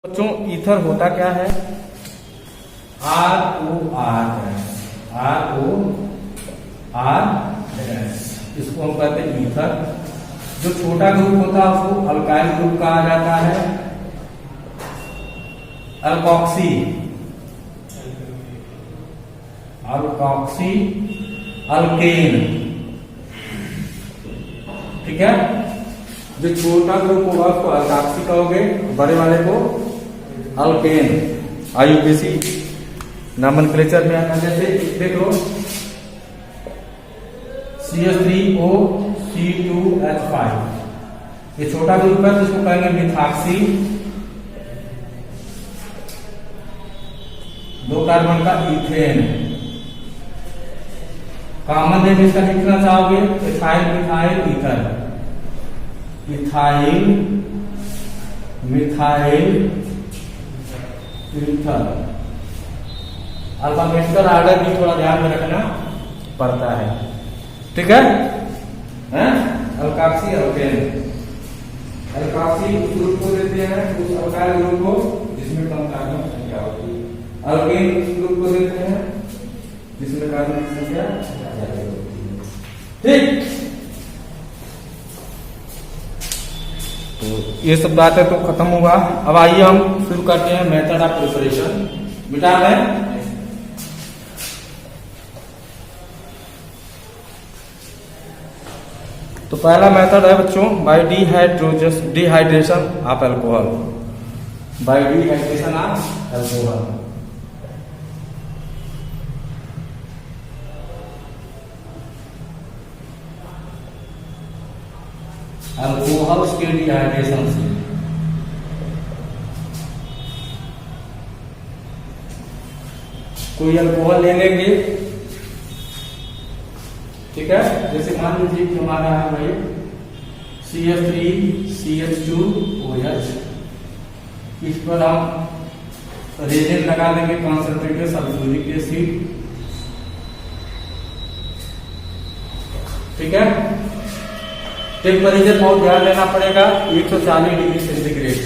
बच्चों ईथर होता क्या है? ROR इसको हम कहते हैं ईथर। जो छोटा ग्रुप होता है उसको अल्काइल ग्रुप कहा जाता है। अल्कोक्सी अल्केन, ठीक है। जो छोटा ग्रुप होगा उसको अल्काक्सी कहोगे, बड़े वाले को अल्केन। IUPAC नॉमेनक्लेचर में आता है। जैसे देख लो CH3O C2H5, ये छोटा ग्रुप है जिसको कहेंगे मिथाक्सी। 2 कार्बन का इथेन। कॉमन नेम इसका लिखना चाहोगे ethyl methyl ether, ethyl methyl ether. Alphabetical order भी थोड़ा ध्यान में रखना पड़ता है, ठीक है। अल्काक्सी अल्केन। अल्काक्सी उस ग्रुप को देते हैं, उस अल्काइल ग्रुप को जिसमें कम कार्बन संख्या होती है। अल्केन उस ग्रुप को देते हैं जिसमें कार्बन की संख्या ज्यादा होती है, ठीक। तो ये सब बातें तो खत्म हुआ। अब आइए हम शुरू करते हैं मेथड ऑफ प्रिपरेशन। बेटा मैं तो पहला मेथड है बच्चों bye dehydration of alcohol. Bye dehydration of alcohol. Alcohols के डिहाइड्रेशन से कोई अल्कोहल ले लेंगे, ठीक है। जैसे मान लीजिए कि हमारा है भाई CH3CH2OH। इस पर हम रेजेंट लगा देंगे कॉन्सेंट्रेटेड सल्फ्यूरिक एसिड, ठीक है। टेम्परेचर बहुत ध्यान देना पड़ेगा, 140 डिग्री सेंटीग्रेड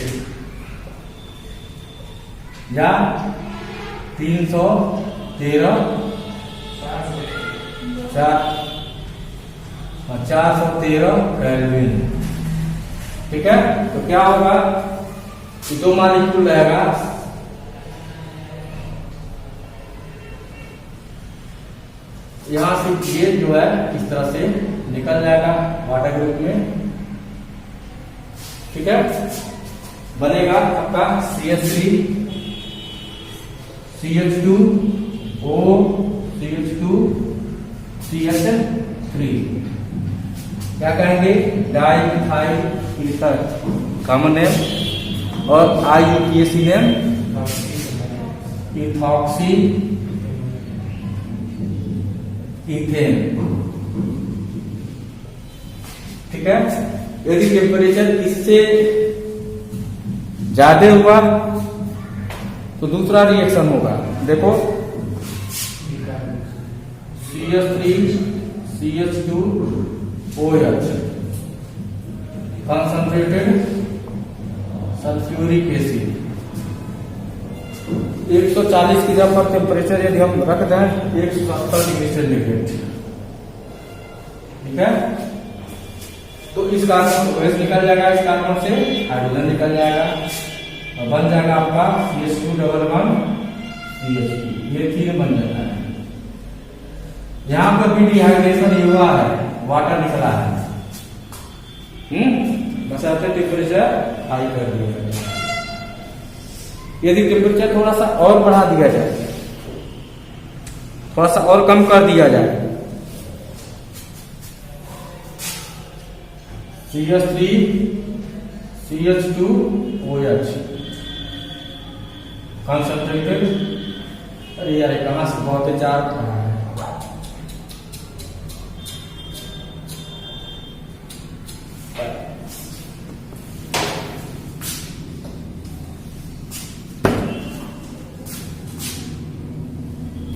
या 313 413 केल्विन, ठीक है। तो क्या होगा कि 2 मॉलिक्यूल रहेगा, यहां से ये जो है इस तरह से निकल जाएगा वाटर ग्रुप में, ठीक है। बनेगा आपका CH3 CH2O CH2 CH3, क्या कहेंगे डाइमिथाइल ईथर कॉमन नेम, और IUPAC नेम इथॉक्सी इथेन, ठीक है। यदि टेम्परेचर इससे ज्यादा हुआ तो दूसरा रिएक्शन होगा। देखो CH3CH2OH कॉन्सेंट्रेटेड सल्फ्यूरिक एसिड। 140 की जगह पर टेम्परेचर यदि हम रख दें 170 डिग्री सेंटीग्रेड, ठीक है। तो इस कार्बन से OH निकल जाएगा, इस कार्बन से हाइड्रोजन निकल जाएगा और बन जाएगा आपका CH211 CH2, ये 3 बन जाता है। यहां पर भी डिहाइड्रेशन हुआ है, वाटर निकला है, बस आपने टेम्परेचर हाई कर दिया। यदि टेम्परेचर थोड़ा सा और बढ़ा दिया जाए, थोड़ा सा और कम कर दिया जाए, CH3CH2OH कॉन्सेंट्रेटेड, अरे यार कहां से बहुत चार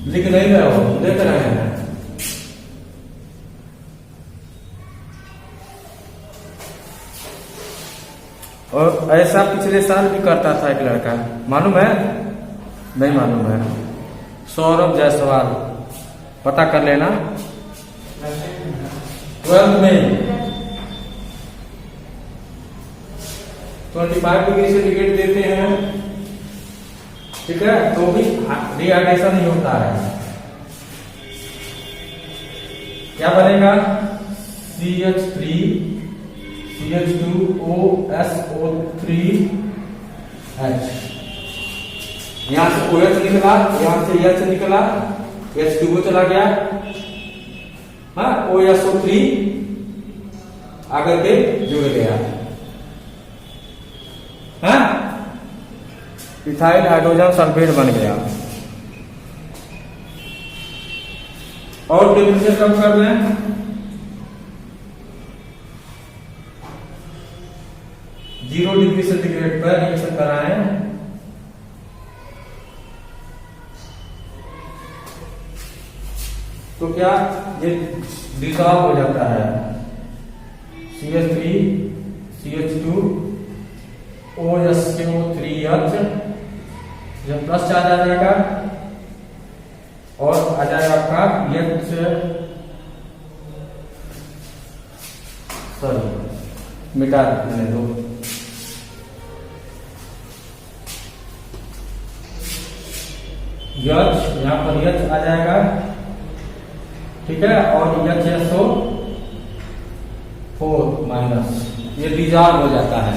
लिख नहीं रहे हो, देख रहे हैं। और ऐसा पिछले साल भी करता था एक लड़का, मालूम है? नहीं मालूम है? सौरभ जायसवाल, पता कर लेना। 12th में 25 डिग्री सेंटीग्रेड देते हैं, ठीक है, तो भी डिहाइड्रेशन नहीं होता है। क्या बनेगा? CH3 CH2OSO3H। यहां से OH निकला, यहां से H निकला, H2O चला गया, हाँ, OSO3 आकर के जुड़ गया, हाँ, इथाइल हाइड्रोजन सल्फेट बन गया। और टेम्परेचर कम कर रहे हैं, जीरो डिग्री सेंटीग्रेड पर रिएक्शन कराएं, तो क्या ये डिसॉल्व हो जाता है। CH3 CH2 OSO3H, जब प्लस चार्ज आ जाएगा और आ जाएगा आपका H, सॉरी मिटा देने दो, H, यहां पर H आ जाएगा, ठीक है, और HSO4 माइनस, ये डिसॉल्व हो जाता है।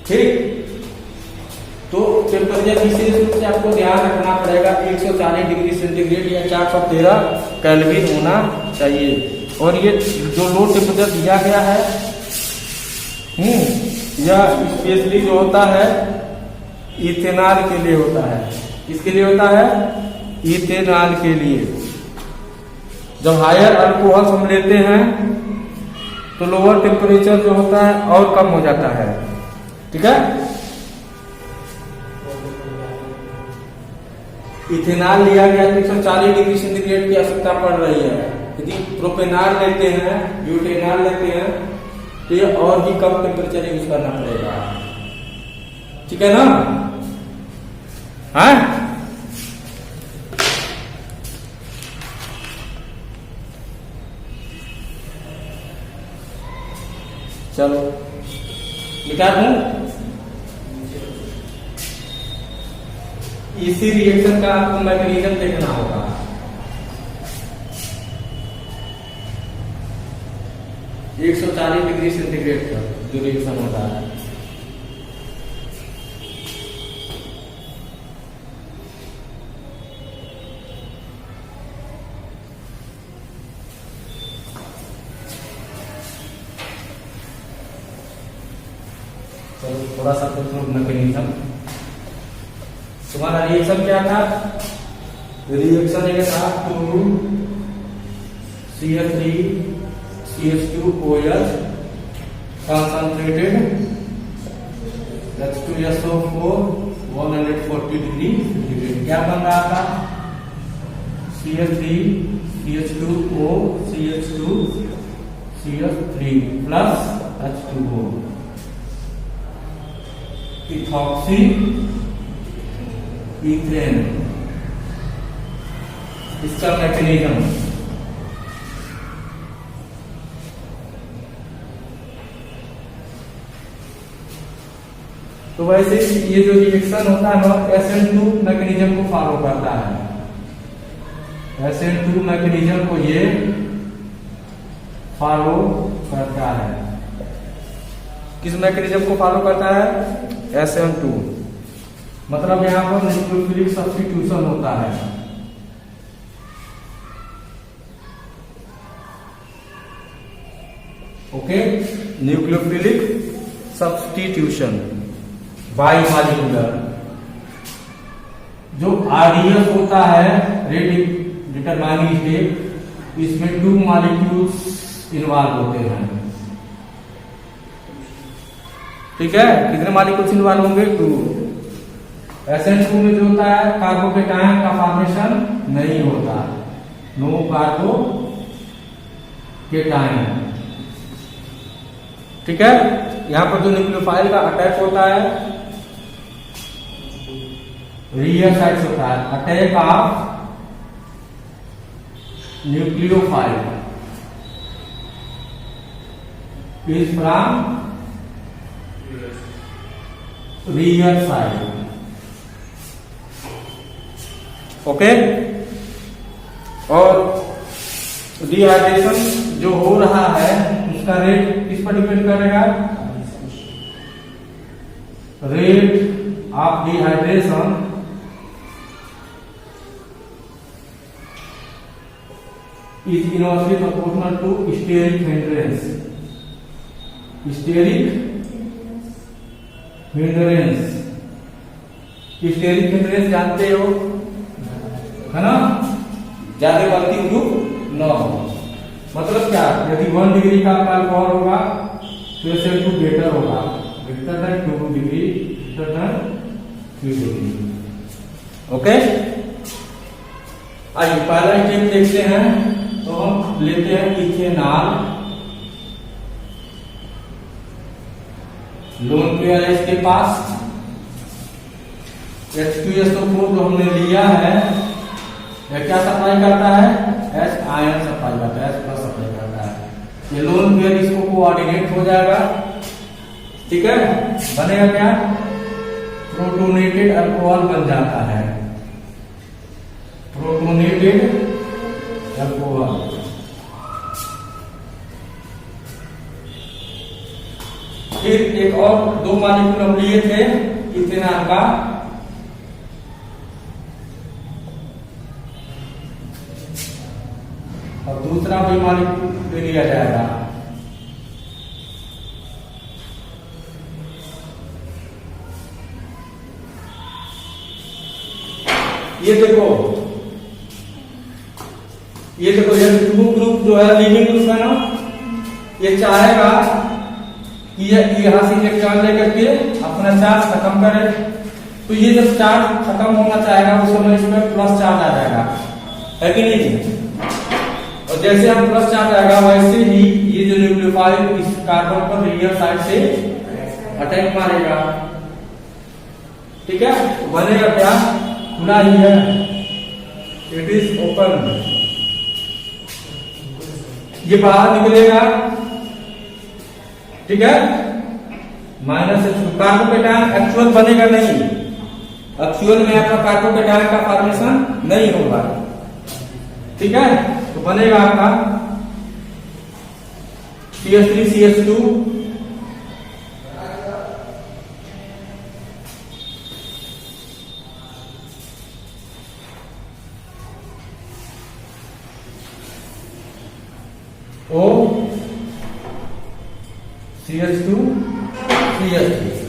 ठीक, तो टेम्परेचर विशेष रूप से आपको ध्यान रखना पड़ेगा 140 डिग्री सेंटीग्रेड या 413 केल्विन होना चाहिए। और ये जो लो टेम्परेचर दिया गया है, यह स्पेशली जो होता है इथेनॉल के लिए होता है। किसके लिए होता है? इथेनॉल के लिए। जब हायर अल्कोहल हम लेते हैं तो लोअर टेम्परेचर जो होता है और कम हो जाता है, ठीक है। इथेनॉल लिया गया तो 140 डिग्री सेंटीग्रेड की आवश्यकता पड़ रही है। यदि प्रोपेनॉल लेते हैं, ब्यूटेनॉल लेते हैं, तो ये और भी कम टेम्परेचर यूज करना पड़ेगा, ठीक है ना? हाँ, चलो लिखा दूं। इसी रिएक्शन का आपको मैकेनिज्म देखना होगा। एक 140 डिग्री सेंटीग्रेड पर जो रिएक्शन होता है, थोड़ा सा मैकेनिज्म। तुम्हारा रिएक्शन क्या था? रिएक्शन एक था 2 CH3 CH2OH concentrated H2SO4 140 degree centigrade. क्या बन रहा था? CH3 CH2O CH2 CH3 plus H2O, ethoxy ethane. इसका मैकेनिज्म तो वैसे ये जो रिएक्शन होता है ना, SN2 मैकेनिज्म को फॉलो करता है। SN2 मैकेनिज्म को ये फॉलो करता है। किस मैकेनिज्म को फॉलो करता है? SN2। मतलब यहां पर न्यूक्लियोफिलिक सब्स्टिट्यूशन होता है। Okay, nucleophilic substitution by molecular. जो RDF होता है, रेट डिटरमाइनिंग स्टेट, इसमें 2 मॉलिक्यूल्स इन्वॉल्व होते हैं, ठीक है। कितने मॉलिक्यूल्स इन्वॉल्व होंगे? 2। SN2 में जो होता है कार्बोकेटायन का फॉर्मेशन नहीं होता, नो कार्बो केटायन। ठीक है, यहां पर जो न्यूक्लियोफाइल का अटैक होता है रियर साइड से होता है। Attack of nucleophile is from rear side. Okay, और डिहाइड्रेशन जो हो रहा है उसका रेट किस पर डिपेंड करेगा? Rate of dehydration is inversely proportional to steric hindrance. Steric hindrance, steric hindrance जानते हो है ना? ज्यादा बढ़ती ग्रुप न हो। मतलब क्या, यदि 1 डिग्री का आपका अल्कोहल होगा तो SL2 बेटर होगा, greater than 2 degree, greater than 3 degree. Okay, आइए पहला स्टेप देखते हैं। तो हम लेते हैं इथेनॉल, लोन पेयर है इसके पास, H2SO4 जो हमने लिया है यह क्या सप्लाई करता है? H आयन सप्लाई करता है, H+ सप्लाई करता है। ये लोन पेयर इसको कोऑर्डिनेट हो जाएगा। ठीक है, बनेगा क्या? प्रोटोनेटेड अल्कोहल बन जाता है, प्रोटोनेटेड अल्कोहल। फिर एक और 2 मॉलिक्यूल हम लिए थे इथेनॉल का, और दूसरा भी मॉलिक्यूल लिया जाएगा। ये देखो, ये देखो, ये टू ग्रुप जो है लीविंग ग्रुप है ना, ये चाहेगा कि ये यहां से इलेक्ट्रॉन लेकर के अपना चार्ज खत्म करे। तो ये जब चार्ज खत्म होना चाहेगा उस समय इसमें प्लस चार्ज आ जाएगा, है कि नहीं? और जैसे हम प्लस चार्ज आएगा वैसे ही ये जो न्यूक्लियोफाइल इस कार्बन पर रियर साइड से अटैक मारेगा। ठीक है, तो बनेगा क्या? खुला ही है, इट इज ओपन। ये बाहर निकलेगा। ठीक है, माइनस कार्बोकेटायन एक्चुअल बनेगा नहीं, एक्चुअल में आपका कार्बोकेटायन का फॉर्मेशन नहीं होगा। ठीक है, तो बनेगा आपका CH3CH2 O CH2 CH3।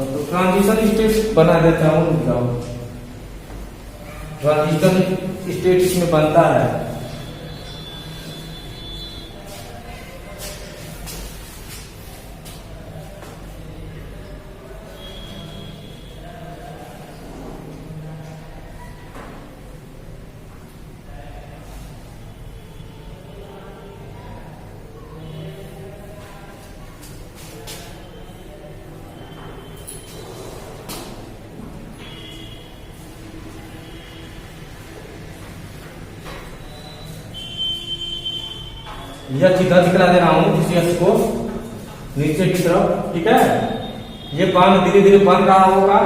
तो ट्रांजिशन स्टेट बना देता हूँ। ट्रांजिशन स्टेट इसमें बनता है। यह सीधा दिखला दे रहा हूं इस को। नीचे की तरफ, ठीक है। ये बांध धीरे धीरे बन रहा होगा।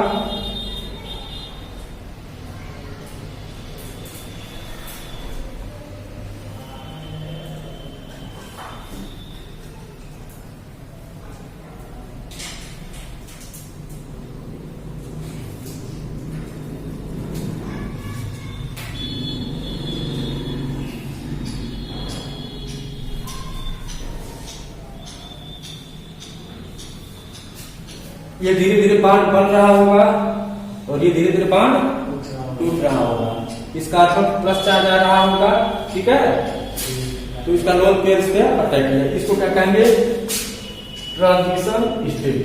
ये धीरे धीरे बांध बन रहा होगा और ये धीरे धीरे बांध टूट रहा होगा। इस कार्बन प्लस चार्ज आ रहा होगा, ठीक है। तो इसका लोन पेयर इस पे अटैक है। इसको क्या कहेंगे? Transition state.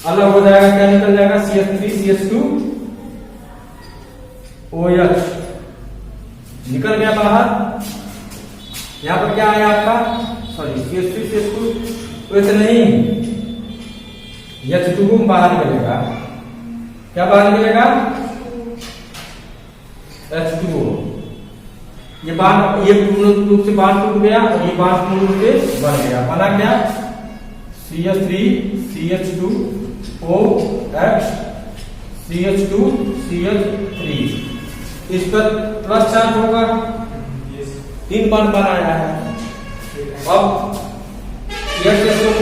अलग हो जाएगा, क्या निकल जाएगा? CH3 CH2 OH निकल गया बाहर। यहां पर क्या आया आपका? सॉरी, CH3 CH2 वैसे नहीं, H2O बाहर निकलेगा। क्या बाहर निकलेगा? H2O। ये बांध, ये पूर्ण रूप से बांध टूट गया और ये बांध पूर्ण रूप से बन गया। बना क्या? CH3 CH2 OH CH2 CH3। इस पर प्लस चार्ज होगा, 3 बॉन्ड बनाया है। अब HSO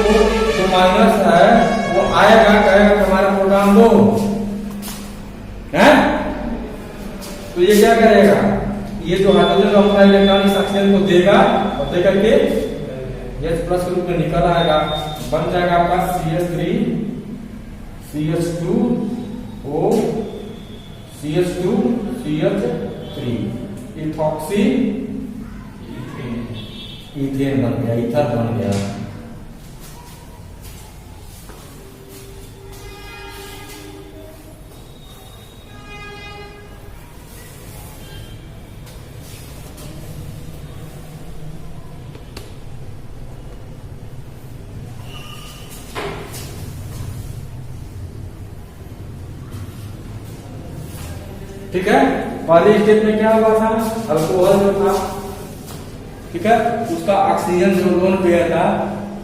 जो माइनस है वो आएगा, कहेगा कि हमारा प्रोटॉन दो है। तो ये क्या करेगा? ये जो हाइड्रोजन अपना इलेक्ट्रॉन इस ऑक्सीजन को देगा और दे करके H प्लस के रूप में निकल आएगा। बन जाएगा आपका CH3 CH2 O CH2 CH3 ethoxy ethane बन गया, ईथर बन गया। ठीक है। पहले स्टेप में क्या हुआ था? अल्कोहल जो था, ठीक है, उसका ऑक्सीजन जो लोन पेयर था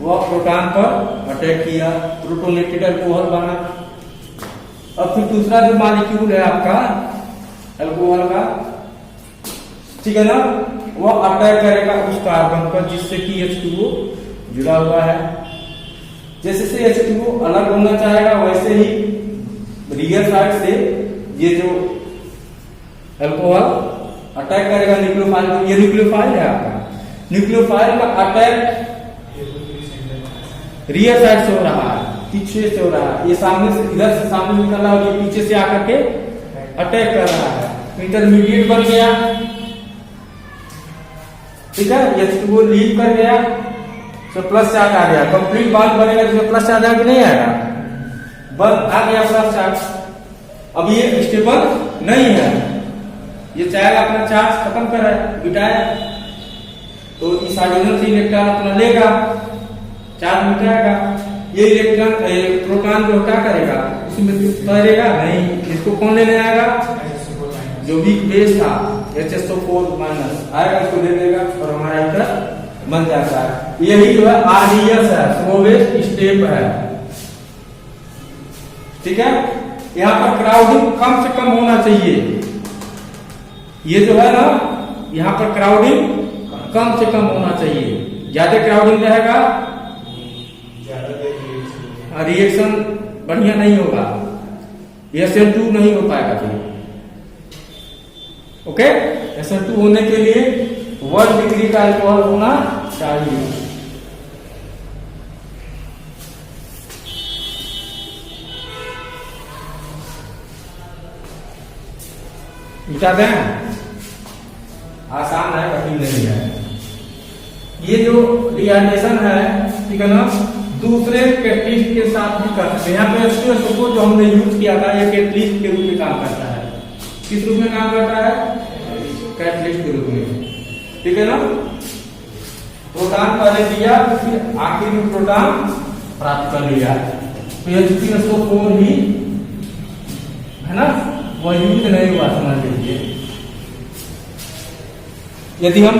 वह प्रोटॉन पर अटैक किया, प्रोटोनेटेड अल्कोहल बना। अब फिर दूसरा जो मॉलिक्यूल है आपका अल्कोहल का, ठीक है ना, वह अटैक करेगा उस कार्बन पर जिससे कि H2O जुड़ा हुआ है। जैसे से H2O अलग होना चाहेगा वैसे ही रियर साइड से ये जो अल्कोहल अटैक करेगा न्यूक्लियोफाइल को। ये न्यूक्लियोफाइल है आपका। न्यूक्लियोफाइल का अटैक रियर साइड से हो रहा है, पीछे से हो रहा है। ये सामने से, इधर से सामने निकल रहा है, ये पीछे से आकर के अटैक कर रहा है। इंटरमीडिएट बन गया, ठीक है। H2O लीव कर गया तो प्लस चार्ज आ गया। कंप्लीट बॉन्ड बनेगा जिसमें प्लस चार्ज आगे नहीं आएगा, बस आ गया प्लस चार्ज। अब ये स्टेबल नहीं है, ये चाहेगा अपना चार्ज खत्म करे, मिटाए, तो इस हाइड्रोजन से इलेक्ट्रॉन अपना लेगा, चार्ज मिटाएगा। ये इलेक्ट्रॉन प्रोटॉन जो क्या करेगा? उसमें तैरेगा नहीं। इसको कौन लेने आएगा? जो वीक बेस था HSO4 माइनस आएगा, इसको ले लेगा और हमारा इधर बन जाता है। यही जो है RDS है, स्लोवेस्ट स्टेप है, ठीक है। यहाँ पर क्राउडिंग कम से कम होना चाहिए। ये जो है ना, यहाँ पर क्राउडिंग कम से कम होना चाहिए। ज्यादा क्राउडिंग रहेगा रिएक्शन बढ़िया नहीं होगा, SN2 नहीं हो पाएगा। फिर ओके, SN2 होने के लिए 1 डिग्री का अल्कोहल होना चाहिए। मिटा दें, आसान है, कठिन नहीं है। ये जो रिएक्शन है, ठीक है ना, दूसरे कैटलिस्ट के साथ भी कर सकते हैं। यहाँ पे H2SO4 जो हमने यूज किया था, ये कैटलिस्ट के रूप में काम करता है। किस रूप में काम करता है? कैटलिस्ट के रूप में, ठीक है ना। प्रोटॉन पहले दिया, फिर आखिर में प्रोटॉन प्राप्त कर लिया, तो H2SO4 ही है ना, वह यूज नहीं हुआ, समझ लीजिए। यदि हम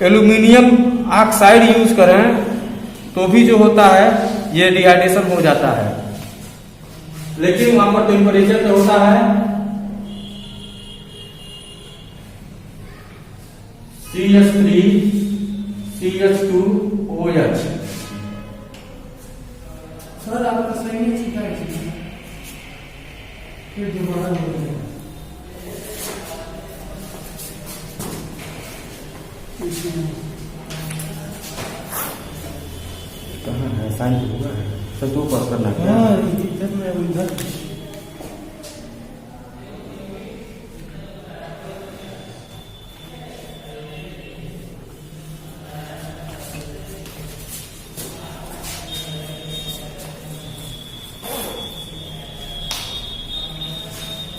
एल्यूमिनियम ऑक्साइड यूज करें तो भी जो होता है ये डिहाइड्रेशन हो जाता है, लेकिन वहां पर टेम्परेचर क्या होता है CH3 CH2OH। सर आपका सही है, ठीक है, फिर दोबारा कहाँ है साइन हुआ है सर, दो पर करना है। हाँ इधर में इधर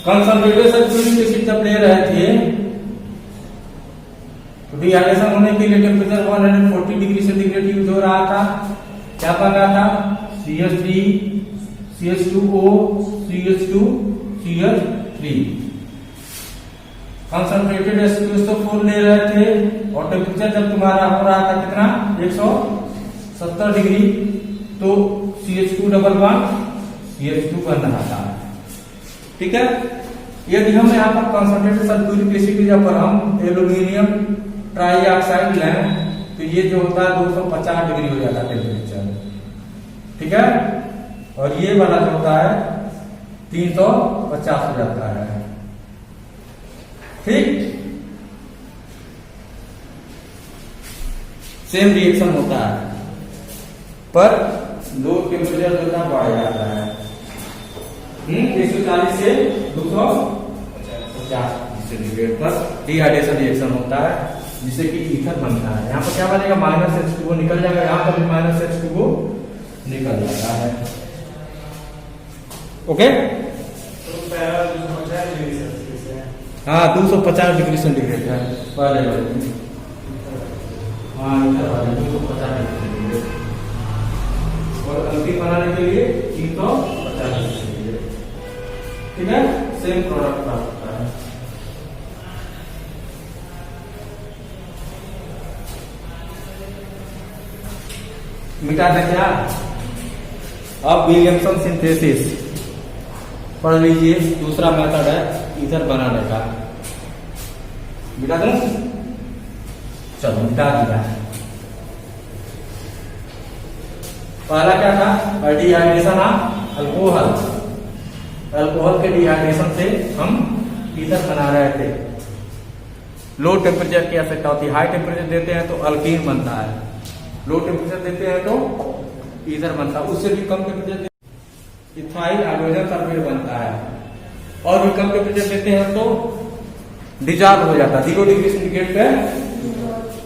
कंसंट्रेटेड सल्फ्यूरिक एसिड जब ले रहे थे तो डिहाइड्रेशन होने के लिए टेम्परेचर 140 डिग्री सेंटीग्रेड यूज हो रहा था। क्या बन रहा था CH3 CH2O CH2 CH3। Concentrated H2SO4 ले रहे थे और टेम्परेचर जब तुम्हारा हो रहा था कितना 170 डिग्री, तो CH2 डबल बॉन्ड CH2 बन रहा था। ठीक है, यदि हम यहाँ पर कंसंट्रेटेड सल्फ्यूरिक एसिड की जगह पर हम एल्यूमिनियम ट्राइऑक्साइड लें तो ये जो होता है 250 डिग्री हो जाता है टेम्परेचर। ठीक है, और ये वाला जो होता है 350 हो जाता है। ठीक, सेम रिएक्शन होता है पर दो टेम्परेचर जो होता है बढ़ जाता है। 140 से 250 सेंटीग्रेड पर डिहाइड्रेशन रिएक्शन होता है जिससे कि ईथर बनता है। यहाँ पर क्या बनेगा -H2O निकल जाएगा, यहाँ पर भी -H2O निकल जाता है। ओके, हाँ 250 डिग्री सेंटीग्रेड है पहले वाले। हाँ इधर वाले 250 डिग्री सेंटीग्रेड और अंतिम बनाने के लिए 350 डिग्री सेंटीग्रेड। ठीक है, सेम प्रोडक्ट प्राप्त होता है। मिटा दें क्या? अब विलियमसन सिंथेसिस पढ़ लीजिए, दूसरा मेथड है ईथर बनाने का। मिटा दूं? चलो मिटा दिया। पहला क्या था डिहाइड्रेशन ऑफ अल्कोहल। अल्कोहल के डिहाइड्रेशन से हम ईथर बना रहे थे। लो टेम्परेचर की आवश्यकता होती है, हाई टेम्परेचर देते हैं तो अल्कीन बनता है, लो टेम्परेचर देते हैं तो ईथर बनता है। उससे भी कम टेम्परेचर इथाइल हाइड्रोजन सल्फेट बनता है, और भी कम टेम्परेचर देते हैं तो डिजॉल्व हो जाता है, 0 डिग्री सेंटीग्रेड पे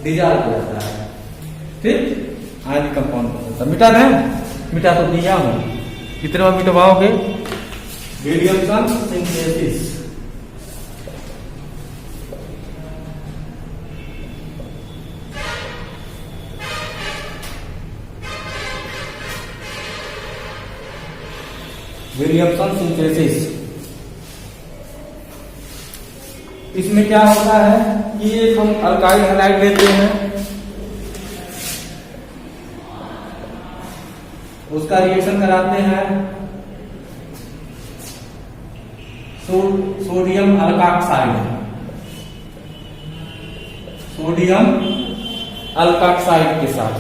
डिजॉल्व हो जाता है। ठीक, आयनिक कंपाउंड होता है। मिटा दें? मिटा तो दिया हूं, कितने बार मिटवाओगे? Williamson synthesis. विलियमसन सिंथेसिस, इसमें क्या होता है कि एक हम अल्काइल हैलाइड लेते हैं, उसका रिएक्शन कराते हैं सोडियम अल्काक्साइड, सोडियम अल्काक्साइड के साथ।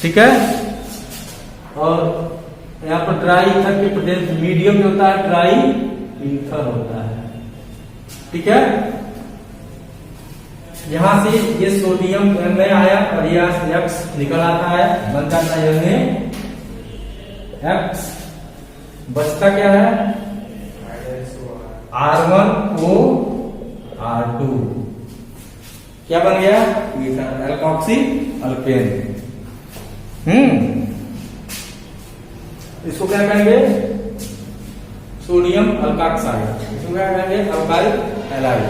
ठीक है, और यहाँ पर ड्राई ईथर के प्रेजेंस मीडियम जो होता है ड्राई ईथर होता है। ठीक है, यहां से ये सोडियम में आया और यहाँ से एक्स निकल आता है, बन जाता है में एक्स, बचता क्या है R1O R2, क्या बन गया ईथर एल्कोक्सी अल्केन। इसको क्या कहेंगे सोडियम अल्काक्साइड, इसको क्या कहेंगे अल्काइल हैलाइड।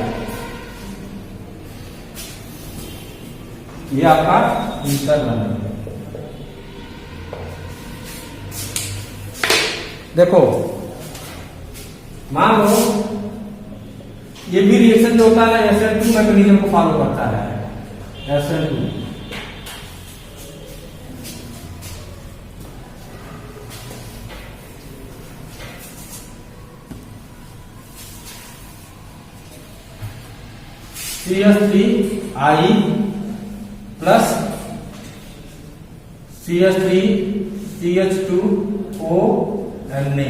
ये आपका ईथर बना। देखो मान लो ये भी रिएक्शन जो होता है SN2 मैकेनिज्म को फॉलो करता है। SN2 CH3I plus CH3CH2O Na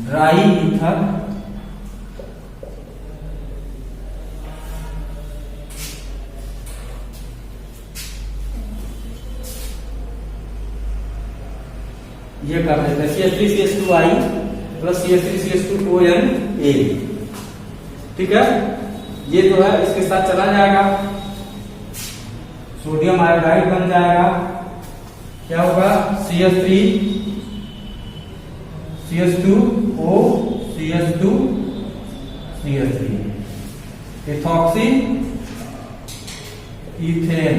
dry ether ये कर देते हैं CH3CH2I प्लस CH3CH2ONA। ठीक है, ये जो है इसके साथ चला जाएगा, सोडियम आयोडाइड बन जाएगा। क्या होगा? CH3 CH2O CH2 CH3 ethoxy ethane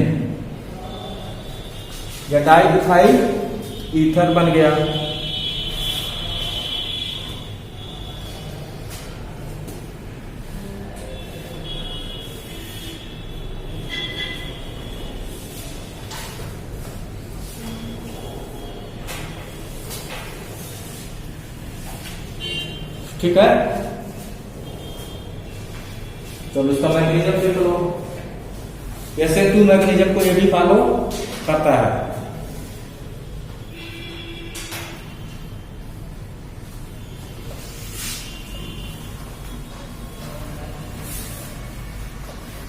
या डाइइथाइल ईथर बन गया। ठीक है, चलो इसका मैकेनिज्म देख लो। SN2 मैकेनिज्म को ये भी फॉलो करता है।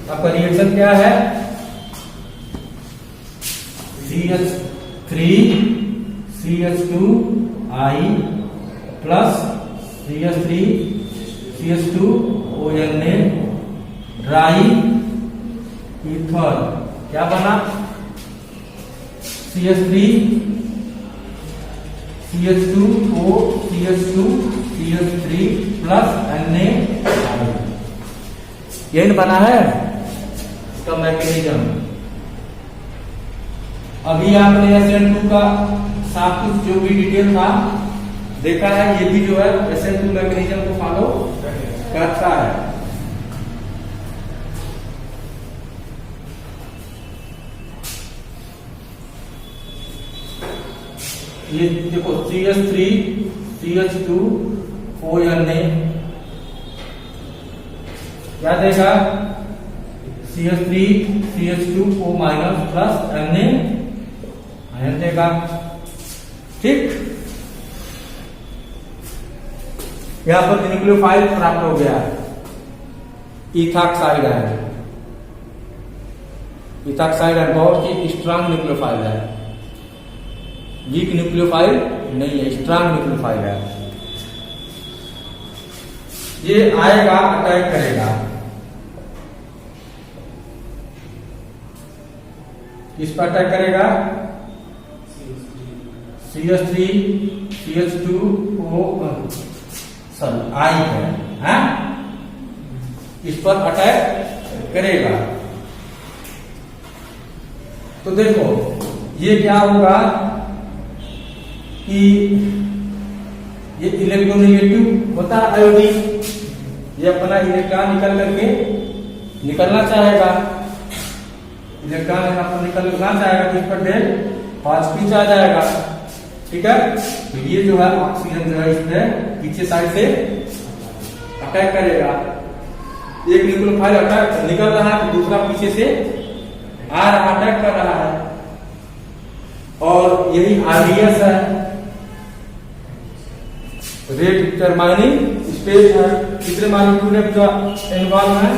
आपका रिएक्शन क्या है? CH3 CH2I plus CH3 CH2ONA dry ether क्या बना? CH3 CH2O CH2 CH3 plus Na। यही बना है इसका मैकेनिज्म। अभी आपने SN2 का सब कुछ जो भी डिटेल था देखा है। ये भी जो है SN2 मैकेनिज्म को फॉलो करता है। ये देखो CH3 CH2ONA क्या देगा? CH3 CH2O minus plus Na ion देगा। ठीक, यहां पर न्यूक्लियोफाइल प्राप्त हो गया, इथाक्साइड है। इथाक्साइड है बहुत ही स्ट्रांग न्यूक्लियोफाइल है, वीक न्यूक्लियोफाइल नहीं है, स्ट्रांग न्यूक्लियोफाइल है। ये आएगा, अटैक करेगा, किस पर अटैक करेगा? CH3 CH2O I है, इस पर अटैक करेगा। तो देखो ये क्या होगा कि ये इलेक्ट्रोनेगेटिव होता है आयोडीन, ये अपना इलेक्ट्रॉन निकलना चाहेगा, इलेक्ट्रॉन निकलना चाहेगा तो इस पर ढेर पॉजिटिव आ जाएगा। ठीक है, तो ये जो है ऑक्सीजन जो है इसमें पीछे साइड से अटैक करेगा। एक न्यूक्लियोफाइल अटैक निकल रहा है तो दूसरा पीछे से आ रहा, अटैक कर रहा है। और यही RDS है, रेट डिटरमाइनिंग स्टेज है। कितने मॉलिक्यूल इन्वॉल्व है?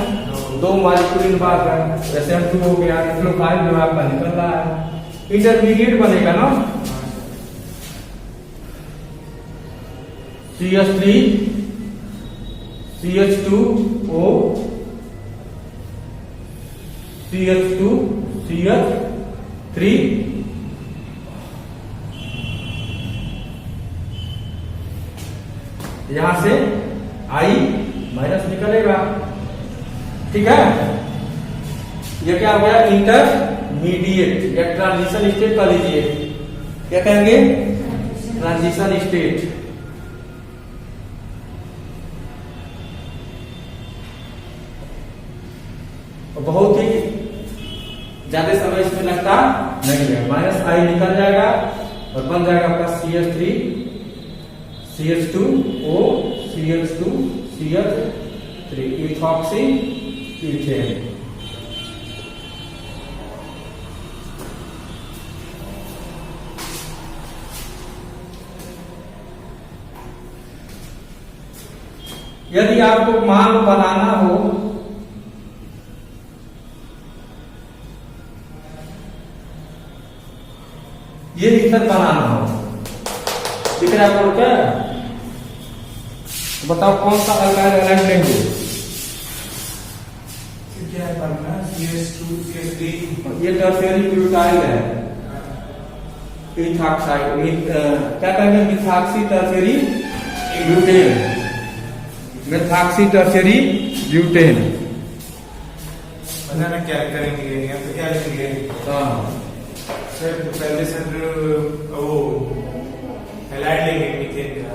2 मॉलिक्यूल इन्वॉल्व है। SN2 हो गया, न्यूक्लियोफाइल जो आपका निकल रहा है, इंटरमीडिएट बनेगा ना। CH3 CH2O CH2 CH3 यहां से I माइनस निकलेगा। ठीक है, ये क्या हो गया? इंटरमीडिएट या ट्रांजिशन स्टेट कह लीजिए। क्या कहेंगे? Transition state. तो बहुत ही ज्यादा समय इसमें लगता नहीं है। माइनस आई निकल जाएगा और बन जाएगा आपका CH3 CH2O CH2 CH3 ethoxy ethane. यदि आपको मान बनाना हो ये ईथर बनाना हो, दिख रहा है आपको क्या? तो बताओ कौन सा अल्काइल हैलाइड लेंगे? क्या है बनना? CH2 CH3 ये टर्शियरी ब्यूटाइल है, इथॉक्साइड क्या कहेंगे? Methoxy tertiary butane, methoxy tertiary butane. बनाना क्या करेंगे? यहाँ पे क्या लिखेंगे? सर तो पहले सर वो हैलाइड लेंगे मीथेन का,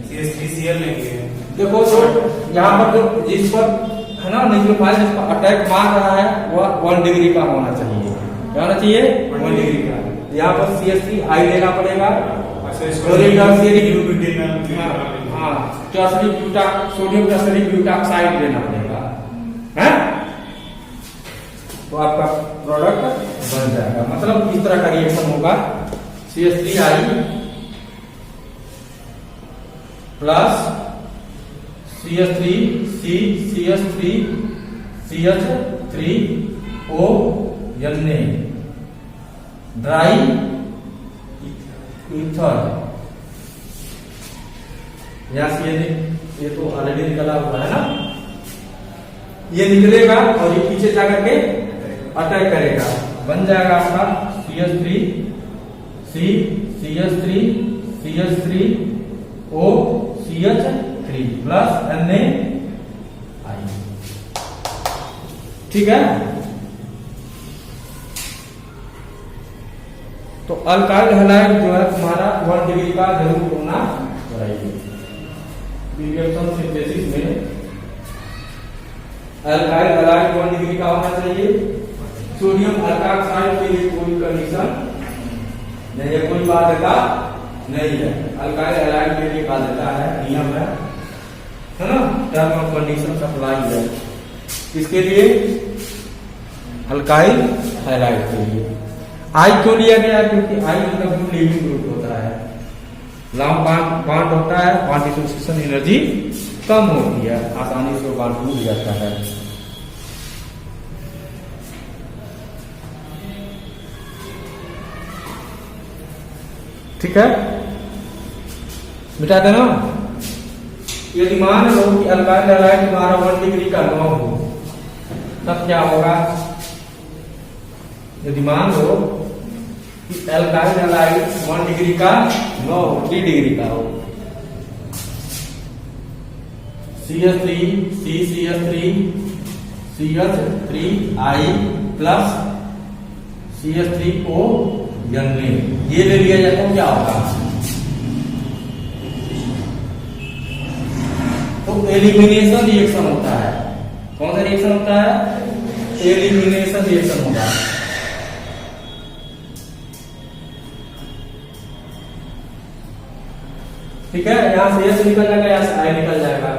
CH3Cl लेंगे। देखो तो यहाँ पर जो जिस पर है ना न्यूक्लियोफाइल जिस पर अटैक मार रहा है वह 1 डिग्री का होना चाहिए। क्या होना चाहिए? 1 डिग्री का। यहाँ पर CH3I लेना पड़ेगा, सोडियम टर्शियरी ब्यूटाक्साइड लेना पड़ेगा, है? तो आपका प्रोडक्ट बन जाएगा। मतलब इस तरह का रिएक्शन होगा, CH3I plus CH3C CH3 CH3O Na dry ether. यहां से ये तो ऑलरेडी निकला हुआ है ना, ये निकलेगा और ये पीछे जाकर के अटैक करेगा, बन जाएगा आपका CH3 C CH3 CH3O CH3 plus Na। ठीक है, तो अल्काइल हैलाइड जो है तुम्हारा 1 डिग्री का जरूर होना चाहिए। रिएक्शन सिंथेसिस में अल्काइल हैलाइड 1 डिग्री का होना चाहिए। सोडियम अल्काक्साइड के लिए कोई कंडीशन नहीं है, कोई बाध्यता नहीं है। अल्काइल हैलाइड के लिए बाध्यता है, नियम है ना, टर्म ऑफ कंडीशन अप्लाई है। इसके लिए अल्काइल हैलाइड के लिए आई क्यों लिया गया? क्योंकि आई मतलब ग्रुप लीविंग ग्रुप होता है, लॉन्ग बॉन्ड होता है, बॉन्ड डिसोसिएशन एनर्जी कम होती है, आसानी से बॉन्ड टूट जाता है। ठीक है, मिटा देना। यदि मान लो कि अल्काइल हैलाइड तुम्हारा 1 डिग्री का न हो तब क्या होगा? यदि मान लो कि अल्काइल हैलाइड 1 डिग्री का न हो, 3 डिग्री का हो, CH3 C CH3 CH3I plus CH3O Na ये ले लिया जाए तो क्या होगा? तो एलिमिनेशन रिएक्शन होता है। कौन सा रिएक्शन होता है? एलिमिनेशन रिएक्शन होगा। ठीक है, यहां से S निकल जाएगा, यहां से I निकल जाएगा,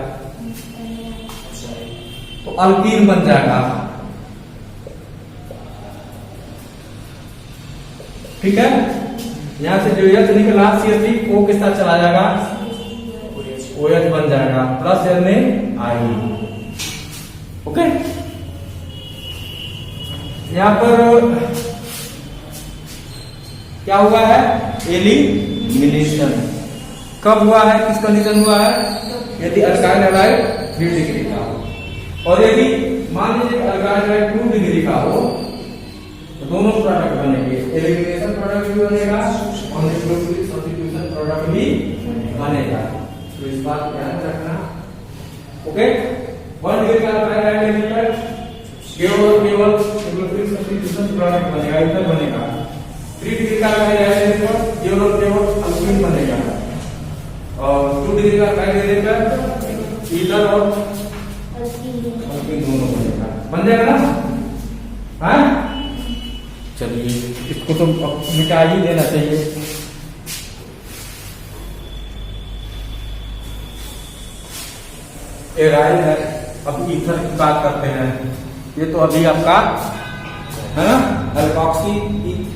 तो अल्कीन बन जाएगा। ठीक है, यहां से जो H निकला CH3O के साथ चला जाएगा, OH बन जाएगा प्लस Na। ओके, यहां पर क्या हुआ है? एलिमिनेशन। कब हुआ है? किस कंडीशन हुआ है? यदि अल्काइल हैलाइड 3 डिग्री का हो, और यदि मान लीजिए अल्काइल हैलाइड 2 डिग्री का हो, तो दोनों प्रोडक्ट बनेंगे, एलिमिनेशन प्रोडक्ट भी बनेगा और न्यूक्लियोफिलिक सब्स्टिट्यूशन प्रोडक्ट भी बनेगा। तो इस बात को ध्यान रखना। ओके, 1 डिग्री का अल्काइल हैलाइड लेने पर केवल न्यूक्लियोफिलिक सब्स्टिट्यूशन प्रोडक्ट बनेगा, इधर बनेगा। 3 डिग्री का अल्काइल हैलाइड लेने पर केवल अल्कीन बनेगा, और 2 डिग्री का अल्काइल लेने पर ईथर और अल्कीन दोनों बनेगा। बन जाएगा ना? हाँ चलिए इसको तो अब मिटा ही देना चाहिए। एराइल है। अब ईथर की बात करते हैं। ये तो अभी आपका है ना अल्कोक्सी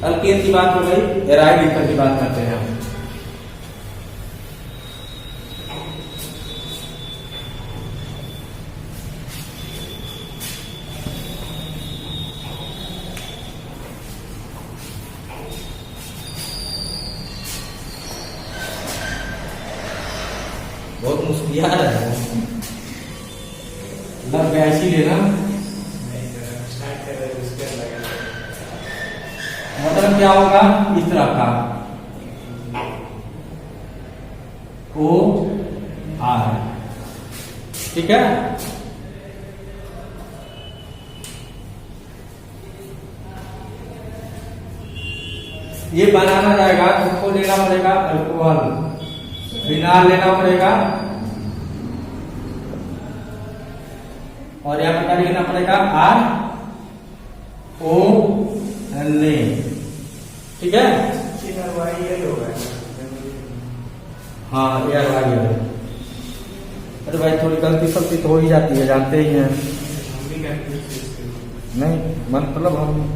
अल्केन की बात हो गई, एराइल ईथर की बात करते हैं हम। बहुत मुश्किल है लग ऐसी लेना, मतलब क्या होगा इस तरह का ओ आर, ठीक है। ये बनाना जाएगा तो उसको लेना पड़ेगा अल्कोहल, फिनाल लेना पड़ेगा और यहाँ पर लेना पड़ेगा आर ओ एन ए, ठीक है। हाँ यार भाई, अरे भाई थोड़ी गलती सलती तो हो ही जाती है, जानते ही हैं। नहीं मतलब हम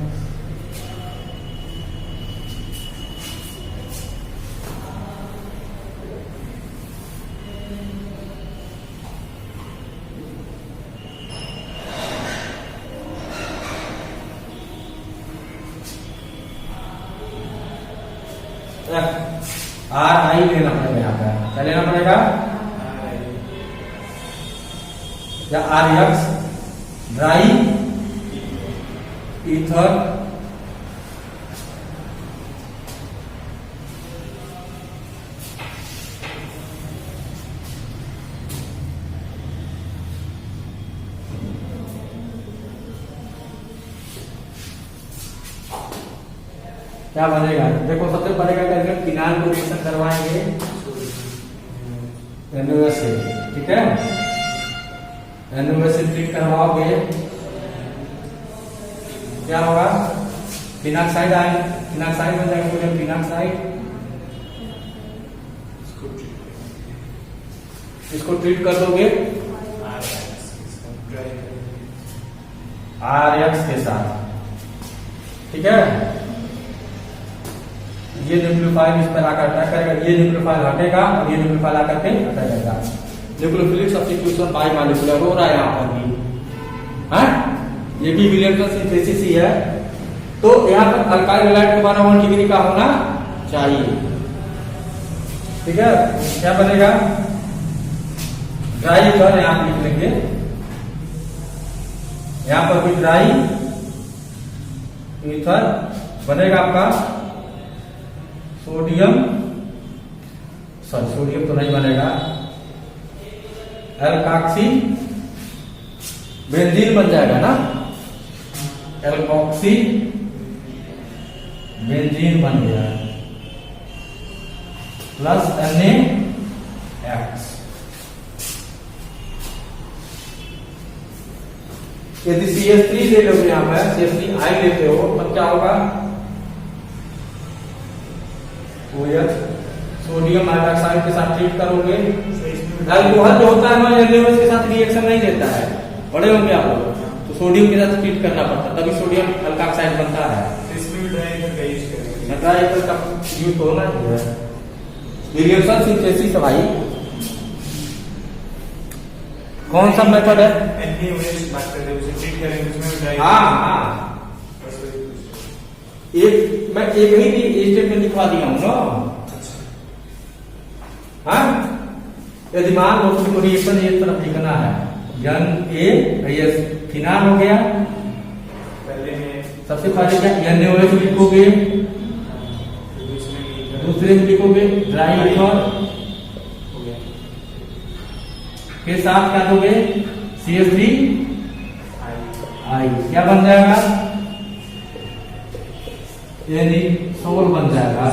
आर आई लेना पड़ेगा, यहाँ पे क्या लेना पड़ेगा, या आर एक्स ड्राई ईथर क्या बनेगा। देखो सबसे पहले क्या करेंगे, फिनाल को रिएक्शन करवाएंगे NaOH से, ठीक है। NaOH से ट्रीट करवाओगे क्या होगा, फिनाक्साइड आएगा, फिनाक्साइड बन जाएगा, तो फिनाक्साइड इसको ट्रीट कर दोगे RX के साथ, ठीक है। ये न्यूक्लियोफाइल इस पर आकर अटैक करेगा, ये न्यूक्लियोफाइल हटेगा और ये न्यूक्लियोफाइल आकर के अटैक करेगा। न्यूक्लियोफिलिक सब्स्टिट्यूशन बाई मॉलिक्यूलर हो रहा है यहाँ पर भी, हाँ ये भी विलियमसन सिंथेसिस ही है। तो यहाँ पर अल्काइल हैलाइड का 1 डिग्री का होना चाहिए, ठीक है। क्या बनेगा, ड्राई ईथर यहाँ लिख लेंगे, यहाँ पर भी ड्राई ईथर बनेगा आपका सोडियम, सोडियम तो नहीं बनेगा, एल्काक्सी बेंजीन बन जाएगा ना, एल्कोक्सी बेंजीन बन गया प्लस NaX। यदि CH3 ले लोगे यहाँ पर, CH3I लेते हो तब क्या होगा, OH सोडियम हाइड्रोक्साइड के साथ ट्रीट करोगे। अल्कोहल जो होता है NaOH के साथ रिएक्शन नहीं देता है, बड़े होंगे आप लोग, तो सोडियम के साथ ट्रीट करना पड़ता है, तभी सोडियम अल्काक्साइड बनता है। ड्राई ईथर का यूज होना चाहिए। विलियमसन सिंथेसिस भाई कौन सा मेथड है, हाँ हाँ एक मैं एक ही स्टेप में लिखवा दिया हूँ ना, हाँ। यदि मान लो उसको रिएक्शन एक तरफ लिखना है, NaOH फिनाल हो गया, सबसे पहले क्या NaOH लिखोगे, दूसरे में लिखोगे ड्राई ईथर के साथ क्या दोगे CH3I, क्या बन जाएगा, एनिसोल बन जाएगा।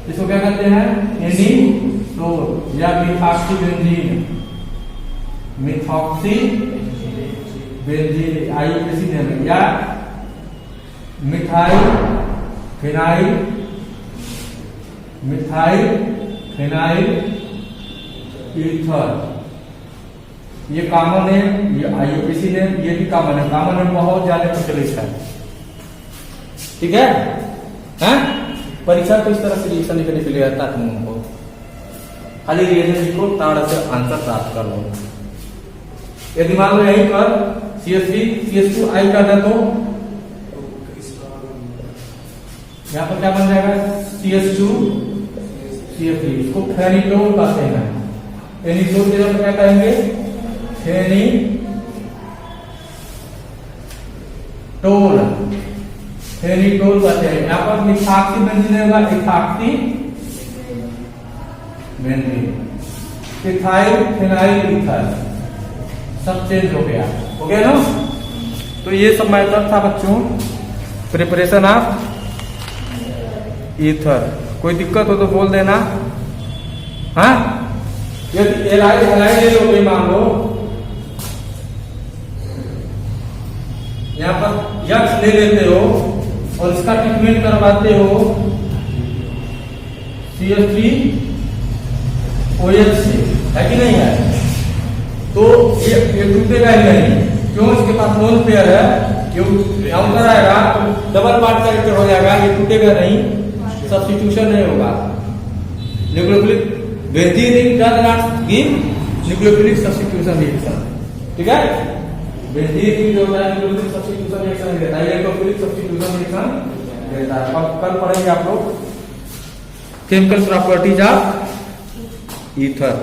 इसको क्या कहते हैं, एनिसोल या methoxy benzene, methoxy benzene IUPAC name है, या मिथाइल फिनाइल ईथर, ये कॉमन है, ये आईयूपीएसी नेम, ये भी कॉमन है। कॉमन नेम बहुत ज्यादा प्रचलित है, ठीक है? हैं? परीक्षा को इस तरह से रिएक्शन लिखने के लिए आता है तुम लोगों को, खाली रिएक्शन लिखो, ताड़ से आंसर प्राप्त कर लो। यदि मान लो यहीं पर CH3 CH2 आई कर दे तो यहाँ पर क्या बन जाएगा? CH2 CH3, इसको फेनिटोल कहते हैं। फेनिटोल की जगह क्या कहेंगे? फेनिटोल कहते हैं। यहाँ पर मिथाक्सी बेंजीन होगा, इथाक्सी बेंजीन, इथाइल फिनाइल ईथर, सब चेंज हो गया ना? तो ये सब मैटर था बच्चों, प्रिपरेशन ऑफ ईथर। कोई दिक्कत हो तो बोल देना। हाँ, यदि एलाइड ले लो, मान लो यहाँ पर यक्स ले लेते हो और इसका ट्रीटमेंट करवाते हो CH3OH से, है कि नहीं है? तो ये टूटेगा ही नहीं, क्यों? इसके पास लोन पेयर है, ये अंदर आएगा तो डबल पार्ट कैरेक्टर हो जाएगा, ये टूटेगा नहीं, सब्स्टिट्यूशन नहीं होगा। Nucleophilic benzene does not give nucleophilic substitution reaction, ठीक है? बेंजीन जो होता है न्यूक्लियोफिलिक सब्स्टिट्यूशन रिएक्शन नहीं देता, इलेक्ट्रोफिलिक सब्स्टिट्यूशन रिएक्शन देता है। अब कल पढ़ेंगे आप लोग केमिकल प्रॉपर्टीज ऑफ ईथर,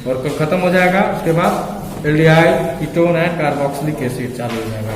और खत्म हो जाएगा। उसके बाद aldehyde, ketone and carboxylic acid चालू हो जाएगा।